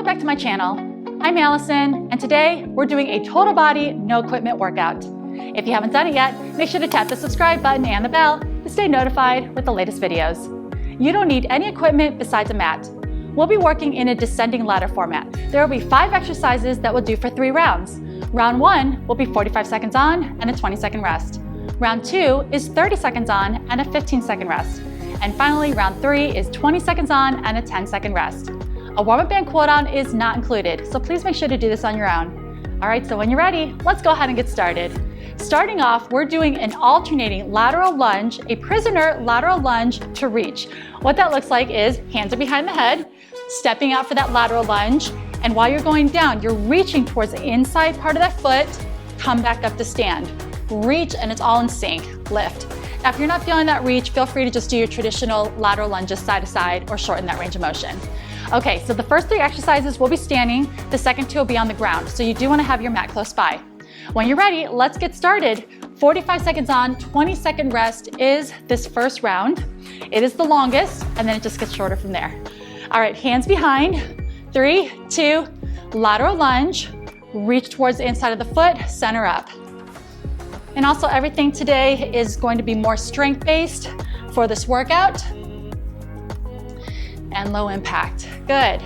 Welcome back to my channel. I'm Allison, and today we're doing a total body, no equipment workout. If you haven't done it yet, make sure to tap the subscribe button and the bell to stay notified with the latest videos. You don't need any equipment besides a mat. We'll be working in a descending ladder format. There will be 5 exercises that we'll do for 3 rounds. Round 1 will be 45 seconds on and a 20-second rest. Round 2 is 30 seconds on and a 15-second rest. And finally, round 3 is 20 seconds on and a 10-second rest. A warm-up band cooldown is not included, so please make sure to do this on your own. All right, so when you're ready, let's go ahead and get started. Starting off, we're doing an alternating lateral lunge, a prisoner lateral lunge to reach. What that looks like is hands are behind the head, stepping out for that lateral lunge, and while you're going down, you're reaching towards the inside part of that foot, come back up to stand. Reach, and it's all in sync, lift. Now, if you're not feeling that reach, feel free to just do your traditional lateral lunges side to side or shorten that range of motion. Okay, so the first 3 exercises will be standing, the second 2 will be on the ground, so you do want to have your mat close by. When you're ready, let's get started. 45 seconds on, 20-second rest is this first round. It is the longest, and then it just gets shorter from there. All right, hands behind. 3, 2, lateral lunge, reach towards the inside of the foot, center up. And also everything today is going to be more strength-based for this workout and low impact. Good.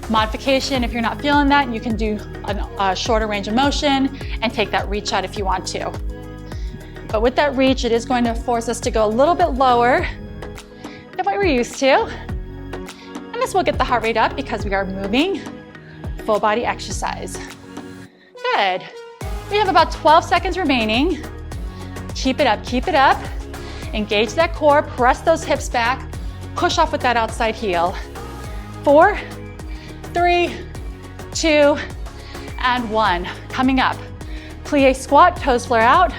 Modification, if you're not feeling that, you can do a shorter range of motion and take that reach out if you want to. But with that reach, it is going to force us to go a little bit lower than what we're used to. And this will get the heart rate up because we are moving, full body exercise. Good. We have about 12 seconds remaining. Keep it up, keep it up. Engage that core, press those hips back, push off with that outside heel. 4, 3, 2, and 1. Coming up. Plie squat, toes flare out.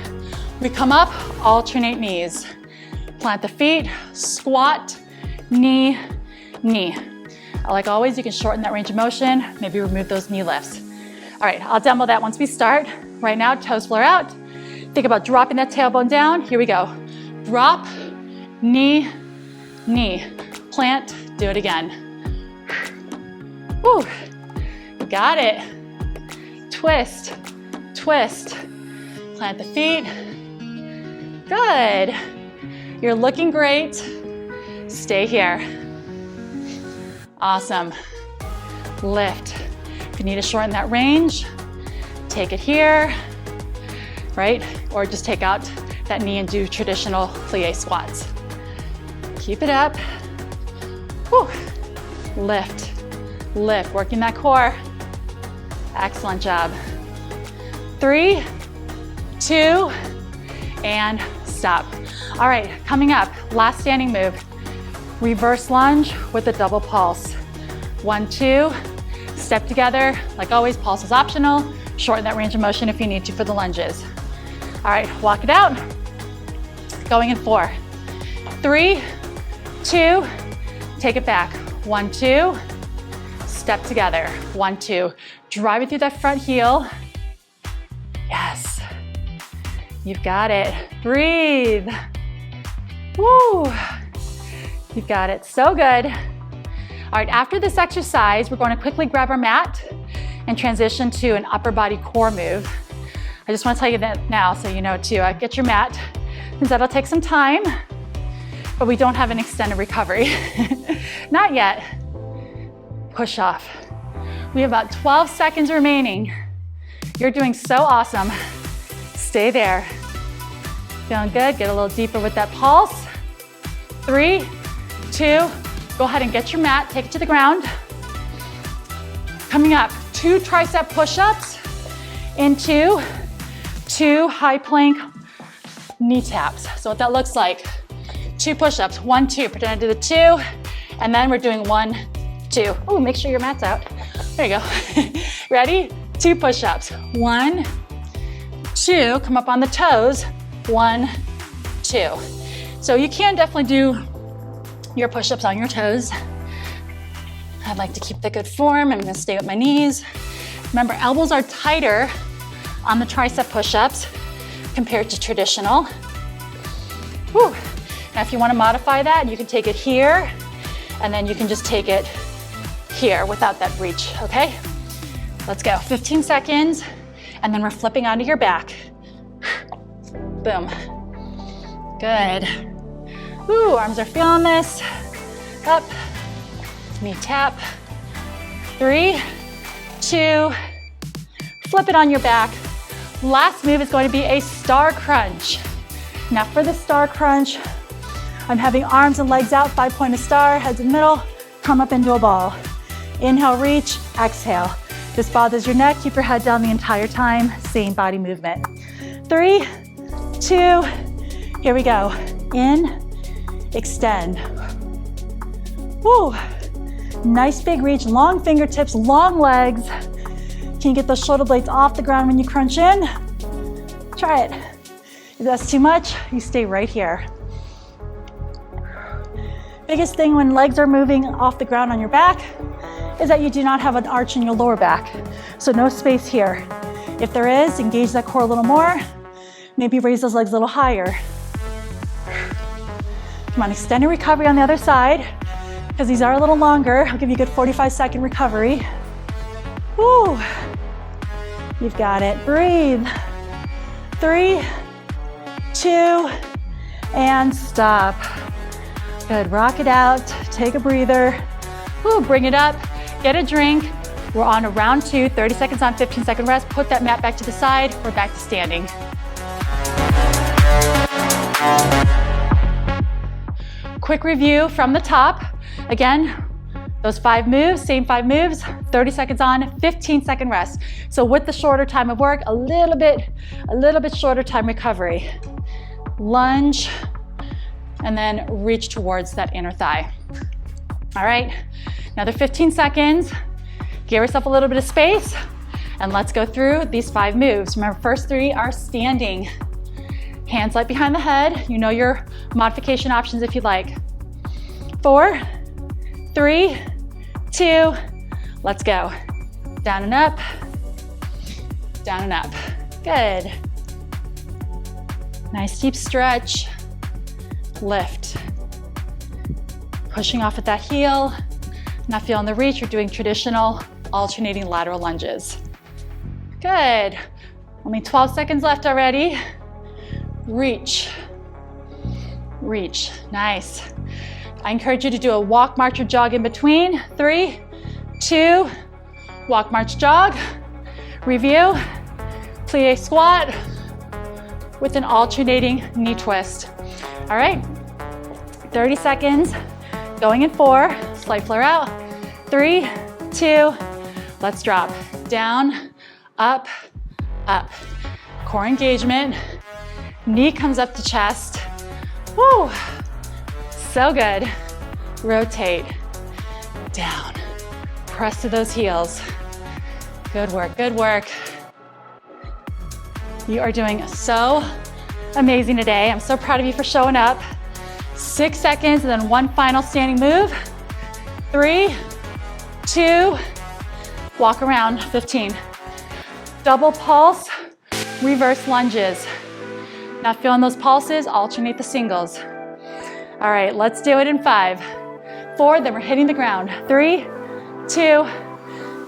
We come up, alternate knees. Plant the feet, squat, knee, knee. Like always, you can shorten that range of motion, maybe remove those knee lifts. All right, I'll demo that once we start. Right now, toes flare out. Think about dropping that tailbone down. Here we go. Drop, knee, knee. Plant, do it again. Woo, you got it. Twist, twist. Plant the feet. Good. You're looking great. Stay here. Awesome. Lift. If you need to shorten that range, take it here, right? Or just take out that knee and do traditional plie squats. Keep it up. Whew. Lift, lift, working that core. Excellent job. 3, 2, and stop. All right, coming up, last standing move. Reverse lunge with a double pulse. 1, 2, step together. Like always, pulse is optional. Shorten that range of motion if you need to for the lunges. All right, walk it out. Going in 4, 3, 2, take it back. 1, 2, step together. 1, 2, drive it through that front heel. Yes, you've got it. Breathe. Woo, you've got it, so good. All right, after this exercise, we're going to quickly grab our mat and transition to an upper body core move. I just want to tell you that now so you know to get your mat, because that'll take some time, but we don't have an extended recovery. Not yet. Push off. We have about 12 seconds remaining. You're doing so awesome. Stay there. Feeling good? Get a little deeper with that pulse. 3, 2, go ahead and get your mat, take it to the ground. Coming up, 2 tricep push-ups into 2 high plank knee taps. So what that looks like, 2 push-ups, 1, 2, pretend I did the 2, and then we're doing 1, 2. Oh, make sure your mat's out. There you go. Ready? 2 push-ups, 1, 2, come up on the toes, 1, 2. So you can definitely do your push-ups on your toes. I'd like to keep the good form. I'm gonna stay with my knees. Remember, elbows are tighter on the tricep push-ups compared to traditional. Whew. Now if you wanna modify that, you can take it here, and then you can just take it here without that reach, okay? Let's go, 15 seconds, and then we're flipping onto your back. Boom. Good. Ooh, arms are feeling this. Up, knee tap. 3, 2, flip it on your back. Last move is going to be a star crunch. Now for the star crunch, I'm having arms and legs out, 5-pointed star, heads in the middle, come up into a ball. Inhale, reach, exhale. If this bothers your neck, keep your head down the entire time, same body movement. 3, 2, here we go. In, extend. Woo. Nice big reach, long fingertips, long legs. Can you get those shoulder blades off the ground when you crunch in? Try it. If that's too much, you stay right here. Biggest thing when legs are moving off the ground on your back is that you do not have an arch in your lower back. So no space here. If there is, engage that core a little more. Maybe raise those legs a little higher. Come on, extended recovery on the other side, because these are a little longer. I'll give you a good 45-second recovery. Woo. You've got it. Breathe. 3, 2, and stop. Good, rock it out. Take a breather. Woo, bring it up. Get a drink. We're on to round 2, 30 seconds on, 15-second rest. Put that mat back to the side. We're back to standing. Quick review from the top. Again, those 5 moves, same 5 moves, 30 seconds on, 15-second rest. So with the shorter time of work, a little bit shorter time recovery. Lunge, and then reach towards that inner thigh. All right, another 15 seconds. Give yourself a little bit of space, and let's go through these 5 moves. Remember, first 3 are standing. Hands light behind the head. You know your modification options if you'd like. 4, 3, 2, let's go. Down and up, down and up. Good. Nice deep stretch. Lift. Pushing off at that heel. Not feeling the reach, you're doing traditional alternating lateral lunges. Good. Only 12 seconds left already. Reach. Reach. Nice. I encourage you to do a walk, march, or jog in between. 3, 2, walk, march, jog. Review. Plie squat with an alternating knee twist. All right. 30 seconds. Going in 4. Slight flare out. 3, 2, let's drop. Down, up, up. Core engagement. Knee comes up to chest. Woo! So good. Rotate. Down. Press to those heels. Good work, good work. You are doing so amazing today. I'm so proud of you for showing up. 6 seconds and then 1 final standing move. 3, 2, walk around, 15. Double pulse, reverse lunges. Not feeling those pulses, alternate the singles. All right, let's do it in 5, 4, then we're hitting the ground. 3, 2,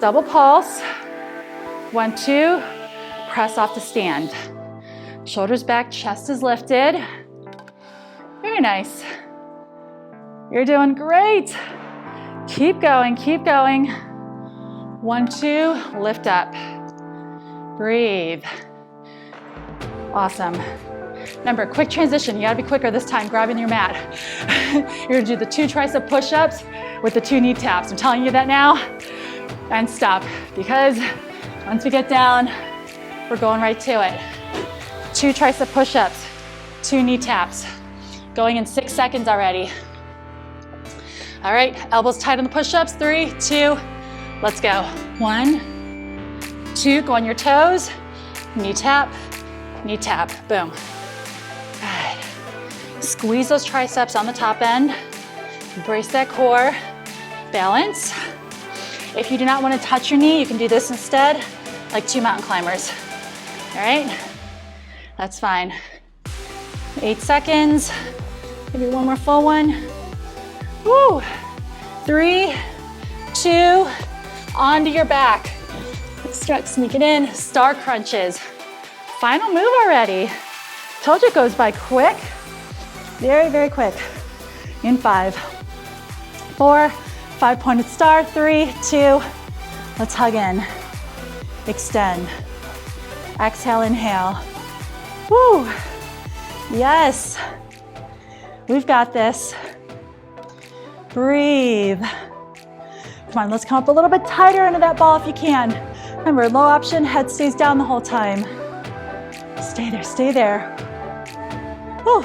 double pulse. 1, 2, press off to stand. Shoulders back, chest is lifted. Very nice. You're doing great. Keep going, keep going. 1, 2, lift up. Breathe. Awesome. Remember, quick transition. You gotta be quicker this time, grabbing your mat. You're gonna do the 2 tricep push-ups with the 2 knee taps. I'm telling you that now. And stop, because once we get down, we're going right to it. 2 tricep push-ups, 2 knee taps. Going in 6 seconds already. All right, elbows tight on the push-ups. 3, 2, let's go. 1, 2, go on your toes. Knee tap, boom. Good. Squeeze those triceps on the top end. Embrace that core. Balance. If you do not want to touch your knee, you can do this instead, like 2 mountain climbers. All right, that's fine. 8 seconds. Maybe 1 more full one. Woo. 3, 2, onto your back. Sneak it in, star crunches. Final move already. Told you it goes by quick. Very, very quick. In 5, 4, 5-pointed star, 3, 2. Let's hug in. Extend. Exhale, inhale. Woo. Yes. We've got this. Breathe. Come on, let's come up a little bit tighter into that ball if you can. Remember, low option, head stays down the whole time. Stay there, stay there. Woo.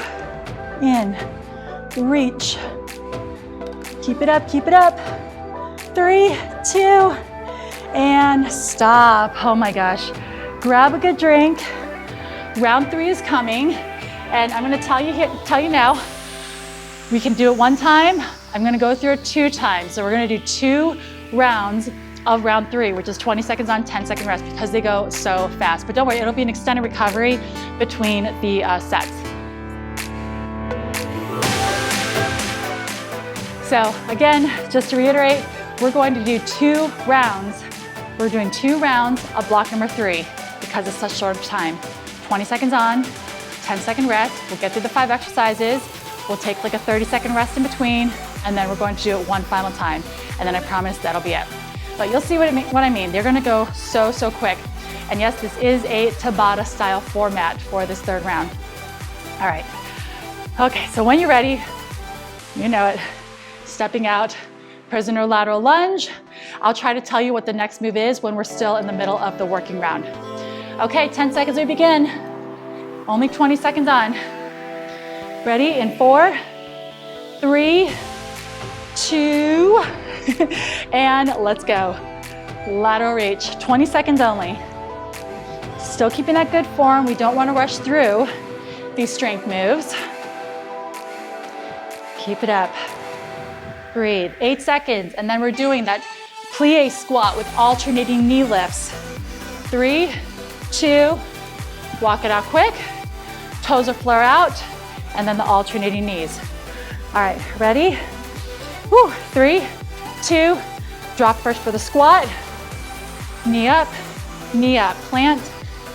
In, reach. Keep it up, keep it up. 3, 2, and stop. Oh my gosh. Grab a good drink. Round 3 is coming. And I'm gonna tell you now, we can do it 1 time. I'm gonna go through it 2 times. So we're gonna do 2 rounds of round 3, which is 20 seconds on, 10-second rest, because they go so fast. But don't worry, it'll be an extended recovery between the sets. So again, just to reiterate, we're going to do 2 rounds. We're doing 2 rounds of block number 3 because it's such short of time. 20 seconds on, 10-second rest. We'll get through the 5 exercises. We'll take like a 30-second rest in between, and then we're going to do it 1 final time. And then I promise that'll be it. But you'll see what I mean. They're gonna go so quick. And yes, this is a Tabata style format for this 3rd round. All right. Okay, so when you're ready, you know it. Stepping out, prisoner lateral lunge. I'll try to tell you what the next move is when we're still in the middle of the working round. Okay, 10 seconds we begin. Only 20 seconds on. Ready? In 4, 3, 2, and let's go. Lateral reach, 20 seconds only. Still keeping that good form. We don't want to rush through these strength moves. Keep it up. Breathe, 8 seconds, and then we're doing that plie squat with alternating knee lifts. 3, 2, walk it out quick. Toes are flare out, and then the alternating knees. All right, ready? Woo, 3, 2, drop first for the squat. Knee up, plant,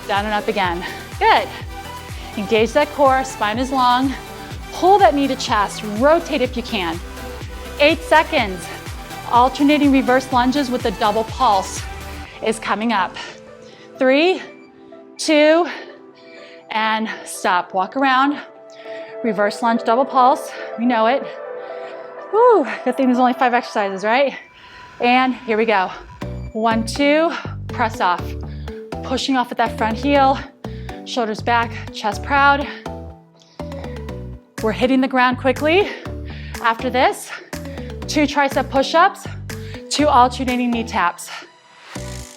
down and up again. Good. Engage that core, spine is long. Pull that knee to chest, rotate if you can. 8 seconds. Alternating reverse lunges with the double pulse is coming up. 3, 2, and stop. Walk around. Reverse lunge, double pulse. We know it. Woo, good thing there's only 5 exercises, right? And here we go. 1, 2, press off. Pushing off with that front heel. Shoulders back, chest proud. We're hitting the ground quickly. After this, 2 tricep push-ups, 2 alternating knee taps.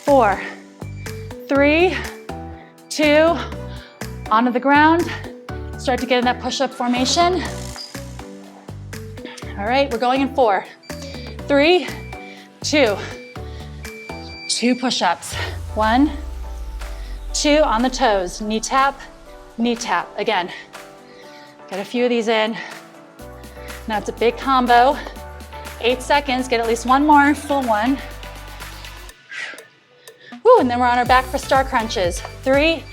4, 3, 2, onto the ground. Start to get in that push-up formation. All right, we're going in 4, 3, 2. 2 push-ups. 1, 2 on the toes. Knee tap, knee tap. Again, get a few of these in. Now it's a big combo. 8 seconds, get at least 1 more, full one. Woo, and then we're on our back for star crunches. 3,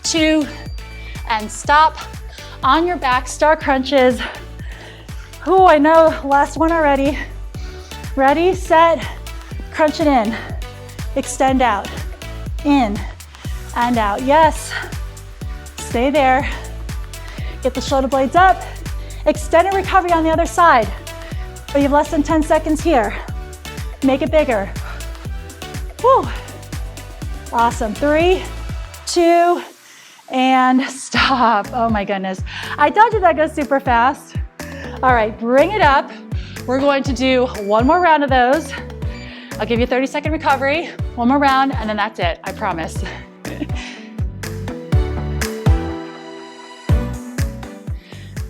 2, and stop. On your back, star crunches. Ooh, I know, last one already. Ready, set, crunch it in. Extend out, in, and out. Yes, stay there. Get the shoulder blades up. Extended recovery on the other side. But you have less than 10 seconds here. Make it bigger. Woo. Awesome. 3, 2, and stop. Oh my goodness. I told you that goes super fast. All right, bring it up. We're going to do 1 more round of those. I'll give you a 30-second recovery, 1 more round, and then that's it, I promise.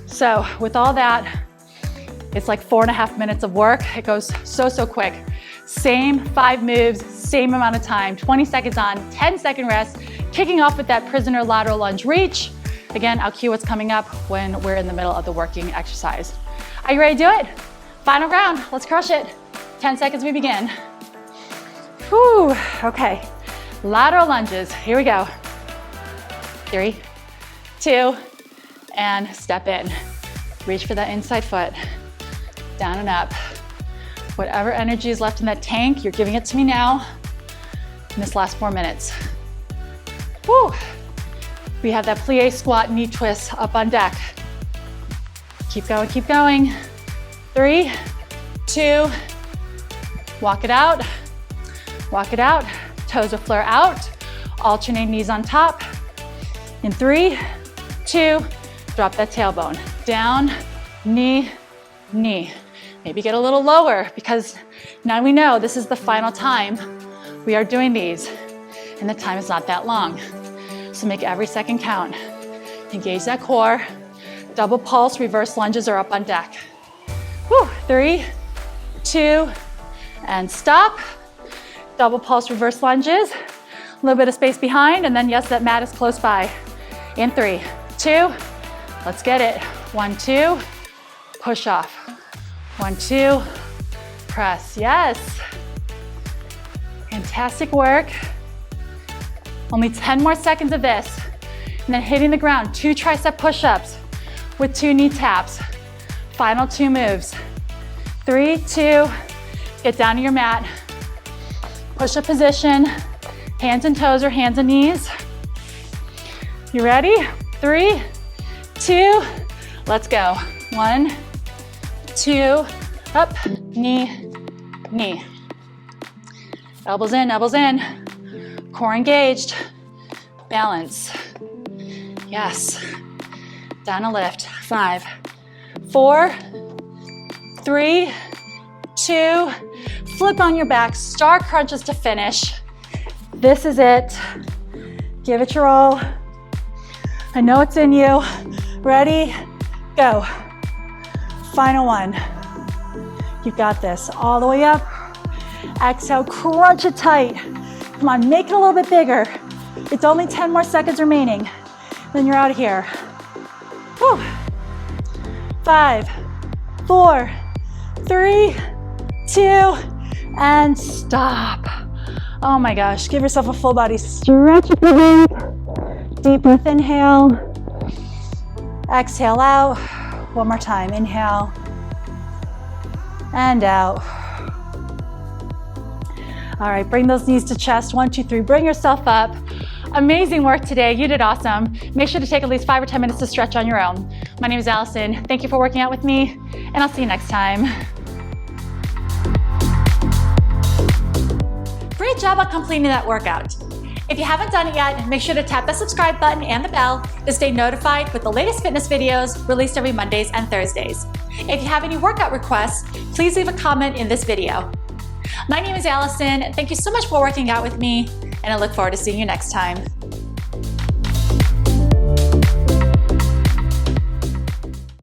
So with all that, it's like 4.5 minutes of work. It goes so quick. Same 5 moves, same amount of time, 20 seconds on, 10-second rest, kicking off with that prisoner lateral lunge reach. Again, I'll cue what's coming up when we're in the middle of the working exercise. Are you ready to do it? Final round, let's crush it. 10 seconds, we begin. Whew, okay. Lateral lunges, here we go. 3, 2, and step in. Reach for that inside foot. Down and up. Whatever energy is left in that tank, you're giving it to me now in this last 4 minutes. Woo! We have that plie squat knee twist up on deck. Keep going, keep going. 3, 2, walk it out. Walk it out. Toes will flare out. Alternate knees on top. In 3, 2, drop that tailbone. Down, knee, knee. Maybe get a little lower because now we know this is the final time we are doing these and the time is not that long. So make every second count. Engage that core. Double pulse, reverse lunges are up on deck. Woo, 3, 2, and stop. Double pulse, reverse lunges. A little bit of space behind, and then yes, that mat is close by. In 3, 2, let's get it. 1, 2, push off. 1, 2, press, yes. Fantastic work. Only 10 more seconds of this. And then hitting the ground, 2 tricep push-ups with 2 knee taps. Final 2 moves. 3, 2, get down to your mat. Push-up position, hands and toes or hands and knees. You ready? 3, 2, let's go. 1, 2, up, knee, knee. Elbows in, core engaged, balance. Yes, down a lift. 5, 4, 3, 2, flip on your back, star crunches to finish. This is it. Give it your all. I know it's in you. Ready? Go. Final one. You got this. All the way up. Exhale, crunch it tight. Come on, make it a little bit bigger. It's only 10 more seconds remaining. Then you're out of here. Whew. 5, 4, 3, 2, and stop. Oh my gosh, give yourself a full body stretch of the leg. Deep breath, inhale. Exhale out. One more time, inhale. And out. All right, bring those knees to chest. 1, 2, 3, bring yourself up. Amazing work today, you did awesome. Make sure to take at least 5 or 10 minutes to stretch on your own. My name is Allison. Thank you for working out with me, and I'll see you next time. Great job on completing that workout. If you haven't done it yet, make sure to tap the subscribe button and the bell to stay notified with the latest fitness videos released every Mondays and Thursdays. If you have any workout requests, please leave a comment in this video. My name is Allison. Thank you so much for working out with me, and I look forward to seeing you next time.